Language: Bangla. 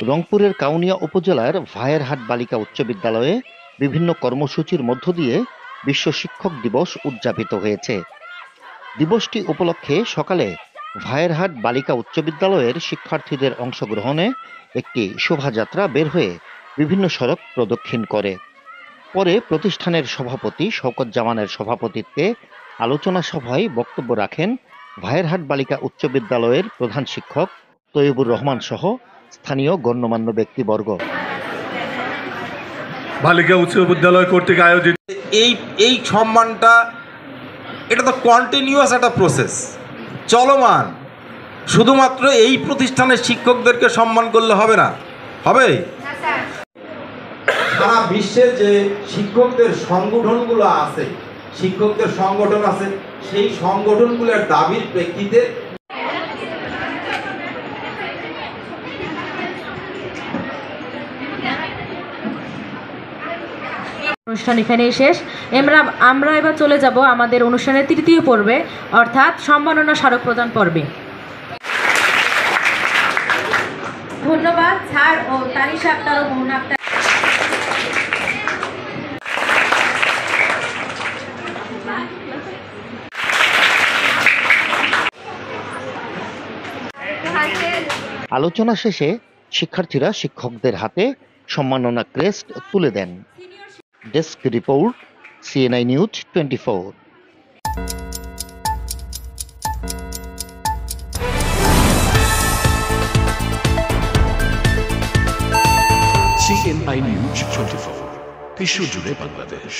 রংপুরের কাউনিয়া উপজেলার ভাইয়েরহাট বালিকা উচ্চ বিদ্যালয়ে বিভিন্ন কর্মসূচির মধ্য দিয়ে বিশ্ব শিক্ষক দিবস উদযাপিত হয়েছে। দিবসটি উপলক্ষে সকালে ভাইয়েরহাট বালিকা উচ্চ বিদ্যালয়ের শিক্ষার্থীদের অংশগ্রহণে একটি শোভাযাত্রা বের হয়ে বিভিন্ন সড়ক প্রদক্ষিণ করে। পরে প্রতিষ্ঠানের সভাপতি শওকত জামানের সভাপতিত্বে আলোচনা সভায় বক্তব্য রাখেন ভাইয়েরহাট বালিকা উচ্চ বিদ্যালয়ের প্রধান শিক্ষক তৈয়বুর রহমান সহ স্থানীয় গণ্যমান্য ব্যক্তিবর্গ। বালিকা উচ্চ বিদ্যালয় কর্তৃক আয়োজিত এই সম্মানটা, এটা তো কন্টিনিউয়াস একটা প্রসেস, চলমান। শুধুমাত্র এই প্রতিষ্ঠানের শিক্ষকদেরকে সম্মান করলে হবে না, হবে সারা বিশ্বের যে শিক্ষকদের সংগঠনগুলো আছে, শিক্ষকদের সংগঠন আছে, সেই সংগঠনগুলোর দাবির প্রেক্ষিতে অনুষ্ঠান এখানেই শেষ। আমরা এবার চলে যাব আমাদের অনুষ্ঠানের তৃতীয় পর্বে, অর্থাৎ সম্মাননা স্মারক প্রদান পর্বে। ধন্যবাদ স্যার ও তানিশা আক্তার ও মোহনা আক্তার। আলোচনা শেষে শিক্ষার্থীরা শিক্ষকদের হাতে সম্মাননা ক্রেস্ট তুলে দেন। Desk report, CNI news 24। CNI news 24, বিশ্বজুড়ে বাংলাদেশ।